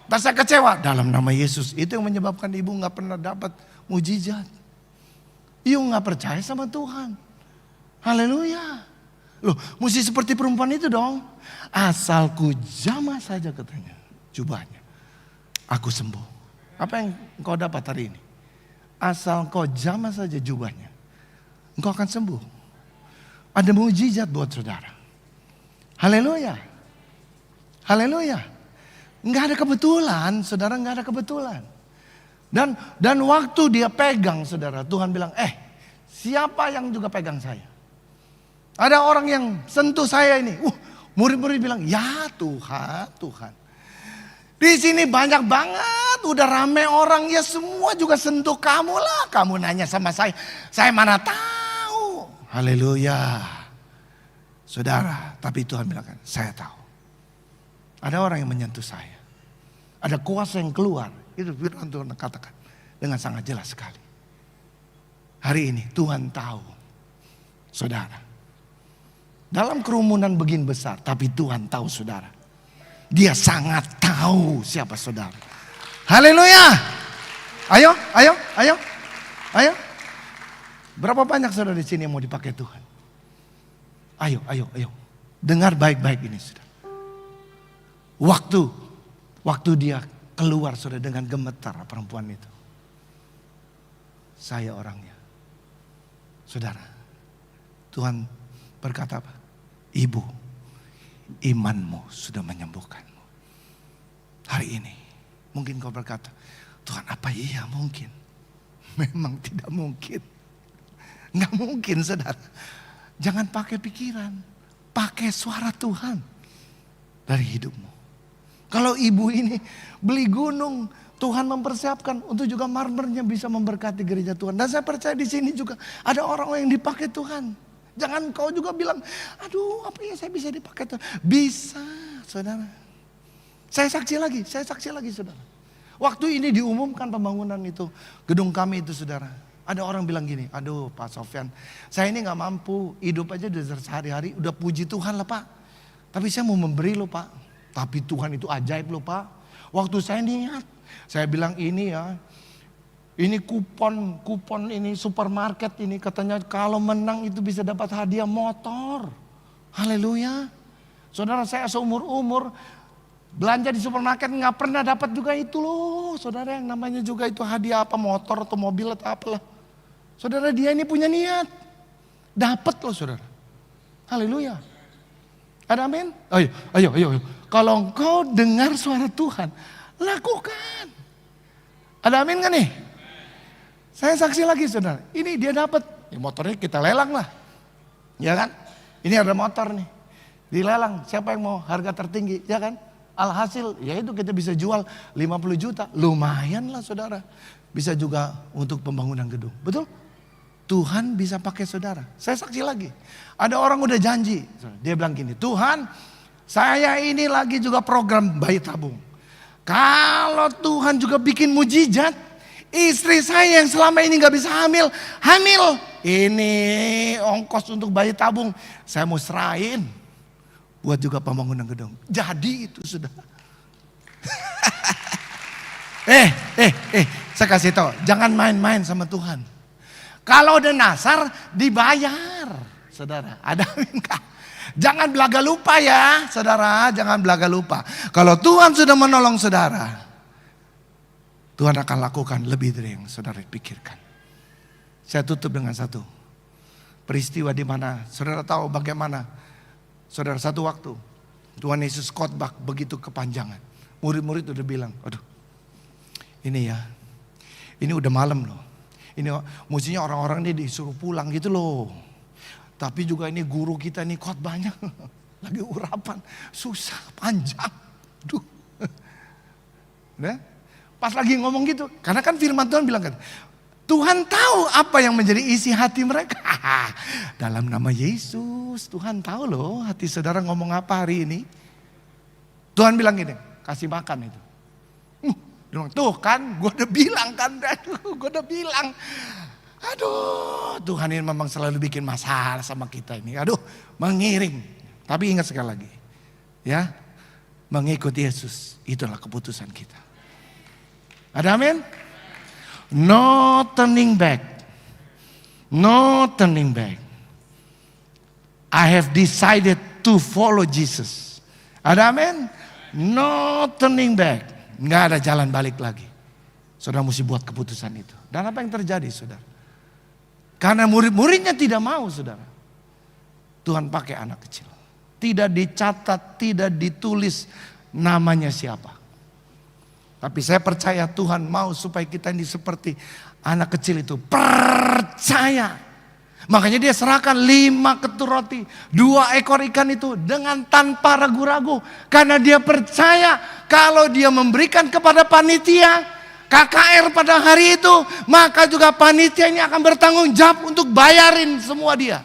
ntar saya kecewa. Dalam nama Yesus, itu yang menyebabkan ibu nggak pernah dapat mujizat. Ibu nggak percaya sama Tuhan. Haleluya. Loh, mesti seperti perempuan itu dong. Asalku jamah saja katanya jubahnya, aku sembuh. Apa yang engkau dapat hari ini? Asal engkau jamah saja jubahnya, engkau akan sembuh. Ada mujizat buat saudara. Haleluya. Haleluya. Enggak ada kebetulan, saudara, enggak ada kebetulan. Dan waktu dia pegang saudara, Tuhan bilang, siapa yang juga pegang saya? Ada orang yang sentuh saya ini. Murid-murid bilang, ya Tuhan. Di sini banyak banget, udah rame orang, ya semua juga sentuh kamu lah. Kamu nanya sama saya mana tahu. Haleluya. Saudara, tapi Tuhan bilang, saya tahu. Ada orang yang menyentuh saya. Ada kuasa yang keluar. Itu firman Tuhan katakan dengan sangat jelas sekali. Hari ini Tuhan tahu. Saudara, dalam kerumunan begini besar, tapi Tuhan tahu saudara. Dia sangat tahu siapa saudara. Haleluya. Ayo. Berapa banyak saudara di sini yang mau dipakai Tuhan? Ayo. Dengar baik-baik ini saudara. Waktu dia keluar saudara dengan gemetar perempuan itu. Saya orangnya. Saudara, Tuhan berkata apa? Ibu, imanmu sudah menyembuhkanmu. Hari ini mungkin kau berkata, Tuhan apa iya mungkin? Memang tidak mungkin. Nggak mungkin saudara. Jangan pakai pikiran. Pakai suara Tuhan dari hidupmu. Kalau ibu ini beli gunung, Tuhan mempersiapkan untuk juga marmernya bisa memberkati gereja Tuhan. Dan saya percaya di sini juga ada orang yang dipakai Tuhan. Jangan kau juga bilang, aduh apa ya saya bisa dipakai Tuhan. Bisa saudara. Saya saksi lagi saudara. Waktu ini diumumkan pembangunan itu, gedung kami itu saudara. Ada orang bilang gini, aduh Pak Sofyan, saya ini gak mampu, hidup aja udah sehari-hari, udah puji Tuhan lah Pak. Tapi saya mau memberi loh Pak. Tapi Tuhan itu ajaib loh Pak. Waktu saya niat, saya bilang ini ya, ini kupon ini supermarket ini katanya kalau menang itu bisa dapat hadiah motor. Haleluya. Saudara saya seumur-umur belanja di supermarket nggak pernah dapat juga itu loh. Saudara yang namanya juga itu hadiah apa motor atau mobil atau apalah. Saudara dia ini punya niat. Dapat loh saudara. Haleluya. Ada amin? Ayo. Kalau engkau dengar suara Tuhan, lakukan. Ada amin kan nih? Saya saksi lagi saudara. Ini dia dapat. Ya, motornya kita lelang lah. Ya kan? Ini ada motor nih. Dilelang. Siapa yang mau harga tertinggi? Ya kan? Alhasil ya itu kita bisa jual 50 juta. Lumayan lah saudara. Bisa juga untuk pembangunan gedung. Betul? Tuhan bisa pakai saudara. Saya saksi lagi. Ada orang udah janji. Dia bilang gini, Tuhan saya ini lagi juga program bayi tabung. Kalau Tuhan juga bikin mujizat, istri saya yang selama ini gak bisa hamil. Ini ongkos untuk bayi tabung. Saya mau serahin. Buat juga pembangunan gedung. Jadi itu sudah. Saya kasih tahu, jangan main-main sama Tuhan. Kalau udah nasar dibayar, saudara. Ada enggak? Jangan belaga lupa ya, saudara. Jangan belaga lupa. Kalau Tuhan sudah menolong saudara, Tuhan akan lakukan lebih dari yang saudara pikirkan. Saya tutup dengan satu peristiwa di mana saudara tahu bagaimana. Saudara satu waktu Tuhan Yesus khotbah begitu kepanjangan. Murid-murid udah bilang, aduh ini ya, ini udah malam loh. Ini mestinya orang-orang ini disuruh pulang gitu loh. Tapi juga ini guru kita ini khotbahnya lagi urapan, susah, panjang. Duh. Nah, pas lagi ngomong gitu, karena kan firman Tuhan bilang kan, Tuhan tahu apa yang menjadi isi hati mereka. Dalam nama Yesus, Tuhan tahu loh hati saudara ngomong apa hari ini. Tuhan bilang gini, kasih makan itu. Tuh kan, gue udah bilang kan, gue udah bilang. Aduh, Tuhan ini memang selalu bikin masalah sama kita ini. Aduh, mengiring. Tapi ingat sekali lagi, ya, mengikuti Yesus, itulah keputusan kita. Ada amin? No turning back. No turning back. I have decided to follow Jesus. Ada amin? No turning back. Nggak ada jalan balik lagi. Saudara mesti buat keputusan itu. Dan apa yang terjadi saudara? Karena murid-muridnya tidak mau saudara. Tuhan pakai anak kecil. Tidak dicatat, tidak ditulis namanya siapa. Tapi saya percaya Tuhan mau supaya kita ini seperti anak kecil itu. Percaya. Makanya dia serahkan 5 ketur roti, 2 ekor ikan itu dengan tanpa ragu-ragu. Karena dia percaya kalau dia memberikan kepada panitia KKR pada hari itu, maka juga panitia ini akan bertanggung jawab untuk bayarin semua dia.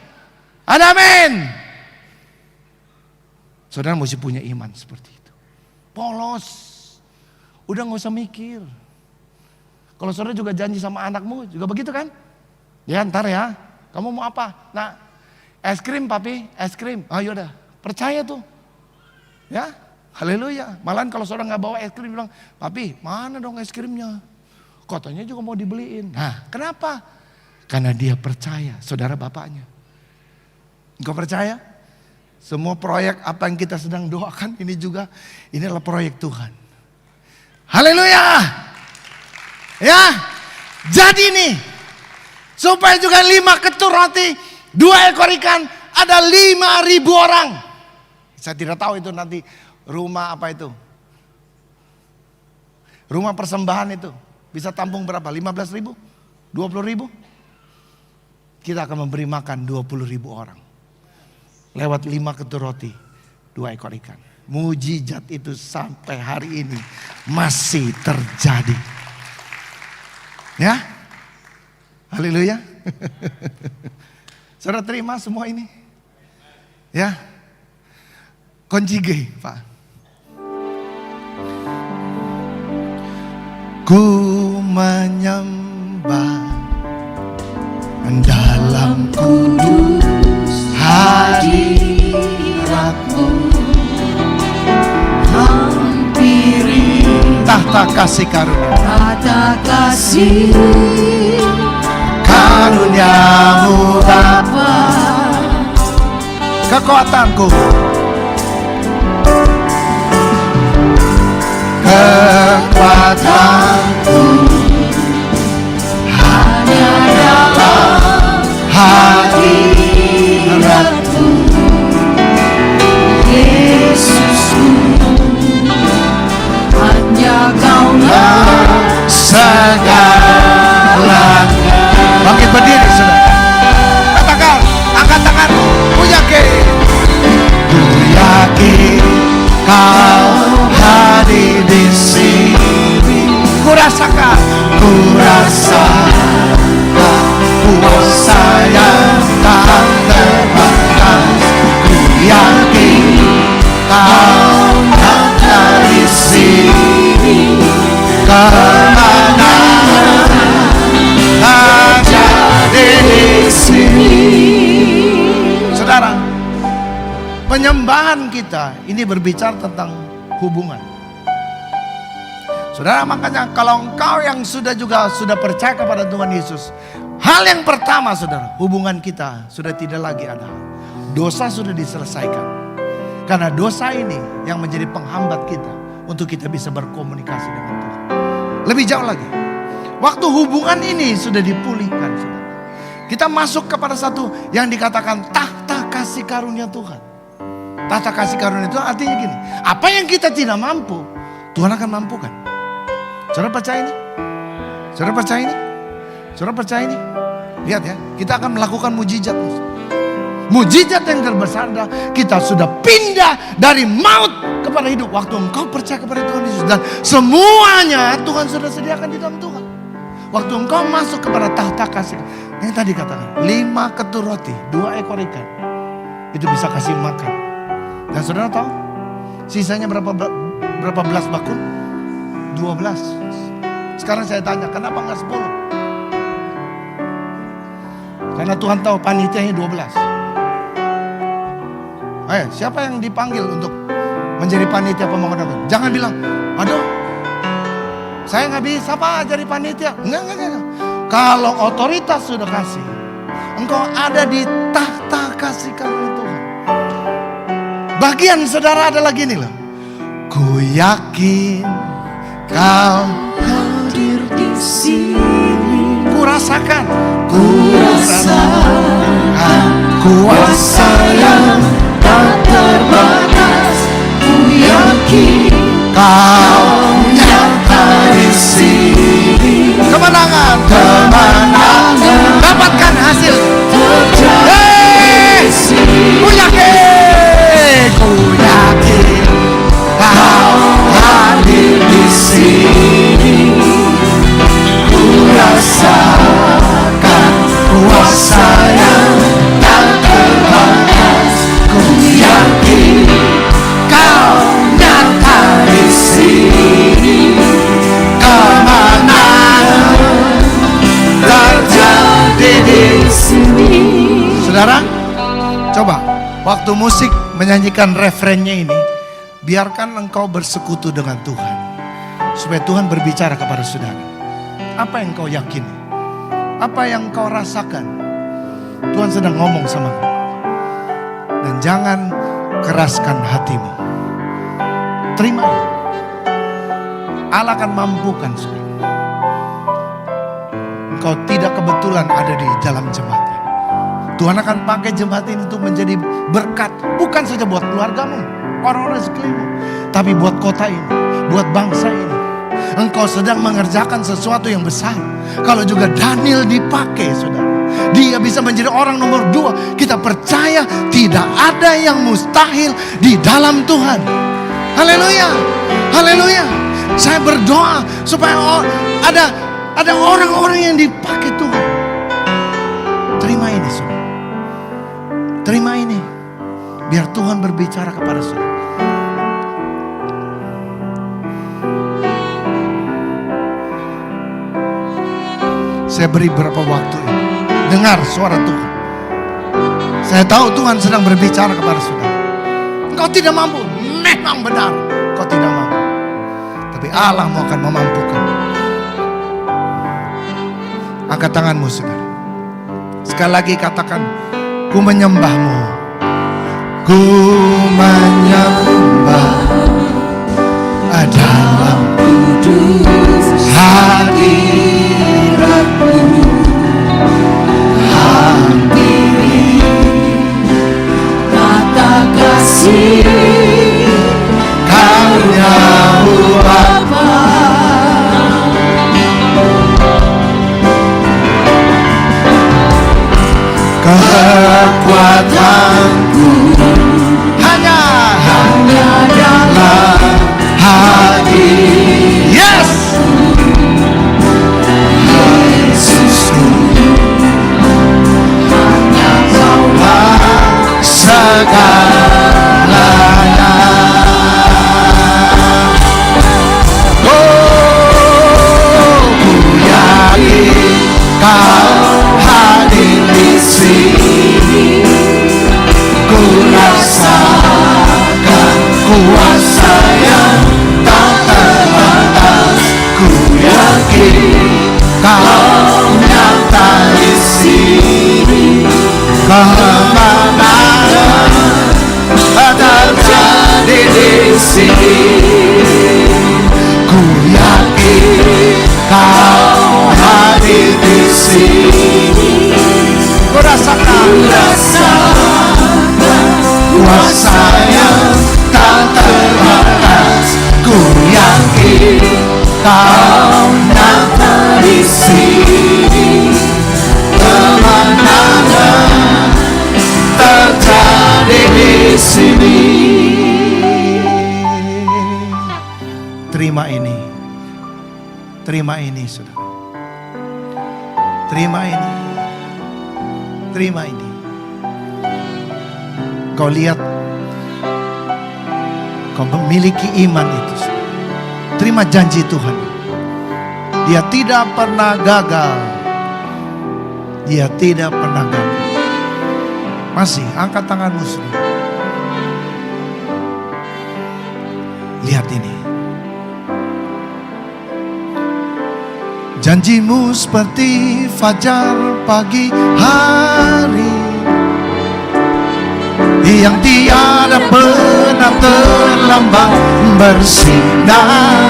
Ada amin. Saudara mesti punya iman seperti itu. Polos. Udah gak usah mikir. Kalau saudara juga janji sama anakmu juga begitu kan? Ya ntar ya. Kamu mau apa? Nah, es krim papi, es krim. Oh yaudah, percaya tuh. Ya, haleluya. Malahan kalau saudara gak bawa es krim bilang, papi mana dong es krimnya? Katanya juga mau dibeliin. Nah, kenapa? Karena dia percaya, saudara bapaknya. Engkau percaya? Semua proyek apa yang kita sedang doakan ini juga, ini adalah proyek Tuhan. Haleluya. Ya, jadi nih. Supaya juga 5 ketur roti, 2 ekor ikan, ada 5.000 orang. Saya tidak tahu itu nanti rumah apa itu. Rumah persembahan itu bisa tampung berapa? 15.000? 20.000? Kita akan memberi makan 20.000 orang. Lewat 5 ketur roti, 2 ekor ikan. Mujizat itu sampai hari ini masih terjadi. Ya? Haleluya. Saudara terima semua ini? Ya? Kunci G, Pak. Ku menyembah dalam kudus hadirat-Mu, hampiri tahta kasih karunia, tahta kasih karunia-Mu Bapa, kekuatanku, kekuatanku hanya dalam hadirat-Mu, Yesusku, hanya Kaulah segalanya. Bangkit berdiri, saudara. Katakan, angkat tangan, ku yakin. Ku yakin Kau hadir di sini. Ku rasakan kuasa yang tak terbatas. Ku yakin Kau ada di sini. Kemenangan ada di sini. Saudara, penyembahan kita ini berbicara tentang hubungan. Saudara, makanya kalau engkau yang sudah percaya kepada Tuhan Yesus, hal yang pertama saudara, hubungan kita sudah tidak lagi ada. Dosa sudah diselesaikan. Karena dosa ini yang menjadi penghambat kita untuk kita bisa berkomunikasi dengan Tuhan. Lebih jauh lagi, waktu hubungan ini sudah dipulihkan saudara, kita masuk kepada satu yang dikatakan tahta kasih karunia Tuhan. Tahta kasih karunia itu artinya gini, apa yang kita tidak mampu, Tuhan akan mampukan. Saudara percaya ini? Saudara percaya ini? Saudara percaya ini? Lihat ya, kita akan melakukan mujizat. Mujizat yang terbesar adalah kita sudah pindah dari maut kepada hidup. Waktu engkau percaya kepada Tuhan Yesus, dan semuanya Tuhan sudah sediakan di dalam Tuhan. Waktu engkau masuk kepada tahta kasih, yang tadi katakan 5 ketur roti, 2 ekor ikan, itu bisa kasih makan. Dan saudara tahu sisanya berapa belas bakul? 12. Sekarang saya tanya, kenapa enggak 10? Karena Tuhan tahu panitianya 12. Ayo, siapa yang dipanggil untuk menjadi panitia pembangunan? Jangan bilang, aduh, saya nggak bisa Pak jadi panitia. Enggak. Kalau otoritas sudah kasih, engkau ada di tahta kasih karunia Tuhan. Bagian saudara adalah gini loh. Ku yakin Kau hadir di sini. ku rasakan Kuasa yang tak terbatas. Ku yakin Kau nyata di sini. kemenangan dapatkan hasil. Terjadi di sini. Ku yakin Kau Hadir di sini. Ku rasakan kuasa yang tak terbatas. Ku yakin Kau nyata di sini. Kemenangan terjadi di sini. Saudara, coba waktu musik menyanyikan refrennya ini, biarkan engkau bersekutu dengan Tuhan, supaya Tuhan berbicara kepada saudara. Apa yang kau yakini? Apa yang kau rasakan? Tuhan sedang ngomong sama kau. Dan jangan keraskan hatimu. Terima ini. Allah akan mampukan saudara. Kau tidak kebetulan ada di dalam jemaat ini. Tuhan akan pakai jemaat ini untuk menjadi berkat. Bukan saja buat keluargamu, orang-orang sekelilingmu, tapi buat kota ini, buat bangsa ini. Engkau sedang mengerjakan sesuatu yang besar. Kalau juga Daniel dipakai, saudara, dia bisa menjadi orang nomor 2. Kita percaya tidak ada yang mustahil di dalam Tuhan. Haleluya, haleluya. Saya berdoa supaya ada orang-orang yang dipakai Tuhan. Terima ini, saudara. Terima ini. Biar Tuhan berbicara kepada saudara. Saya beri beberapa waktu ini. Dengar suara Tuhan. Saya tahu Tuhan sedang berbicara kepada saudara. Engkau tidak mampu. Memang benar. Kau tidak mampu. Tapi Allah mau akan memampukan. Angkat tanganmu, saudara. Sekali lagi katakan, ku menyembahmu. Ku menyembah dalam kudus hadiratmu. Hampiri kata kasih Karuniamu Bapa. Kekuatanku hanya dalam hati. Yes, Yesusku, hanya Kaulah segalanya. Oh, ku yakin Kau hadir di sini. Ku rasakan kuasa yang tak terbatas. Ku yakin Kau nyata di sini. Kemenangan terjadi di sini. Ku yakin Kau hadir di sini. Ku rasakan kuasa yang tak terbatas. Ku yakin Kau nyata di sini. Kemenangan terjadi di sini. Terima ini. Terima ini, saudara. Terima ini. Terima ini. Kau lihat, kau memiliki iman itu. Terima janji Tuhan. Dia tidak pernah gagal. Dia tidak pernah gagal. Masih angkat tanganmu, saudara. Lihat ini. Janjimu seperti fajar pagi hari yang tiada pernah terlambat bersinar.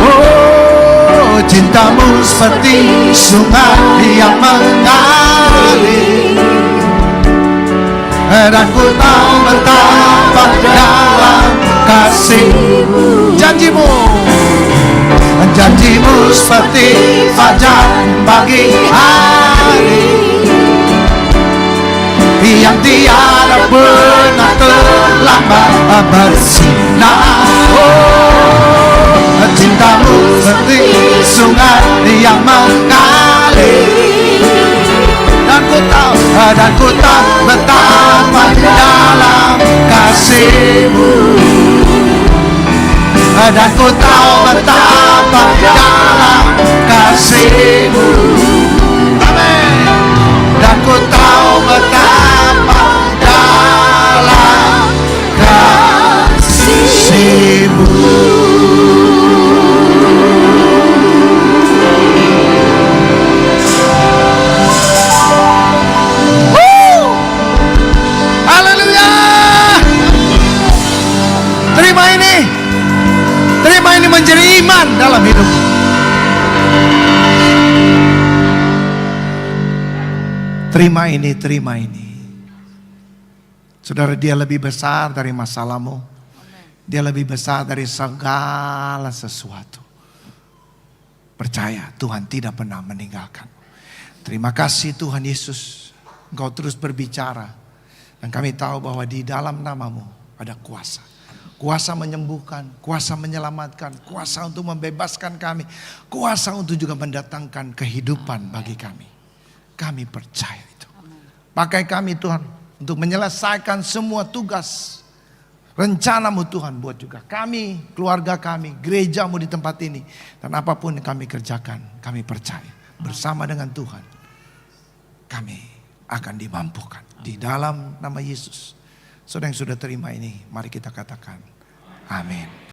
Oh, cintamu seperti sungai yang mengalir, dan ku tahu betapa dalam kasih-Mu. Janjimu seperti fajar pagi hari yang tiada pernah terlambat bersinar. Oh, cintamu seperti sungai yang mengalir, dan ku tahu betapa dalam kasih-Mu. Dan ku tahu betapa dalam kasih-Mu. Amin. Dan ku tahu betapa dalam kasih-Mu. Haleluya. Terima ini. Terima ini menjadi iman dalam hidup. Terima ini, terima ini. Saudara, dia lebih besar dari masalahmu. Dia lebih besar dari segala sesuatu. Percaya, Tuhan tidak pernah meninggalkan. Terima kasih Tuhan Yesus. Engkau terus berbicara. Dan kami tahu bahwa di dalam namamu ada kuasa. Kuasa menyembuhkan, kuasa menyelamatkan, kuasa untuk membebaskan kami. Kuasa untuk juga mendatangkan kehidupan bagi kami. Kami percaya itu. Pakai kami Tuhan untuk menyelesaikan semua tugas. Rencanamu Tuhan buat juga kami, keluarga kami, gerejamu di tempat ini. Dan apapun yang kami kerjakan, kami percaya. Bersama dengan Tuhan, kami akan dimampukan. Di dalam nama Yesus. Saudara yang sudah terima ini, mari kita katakan amin.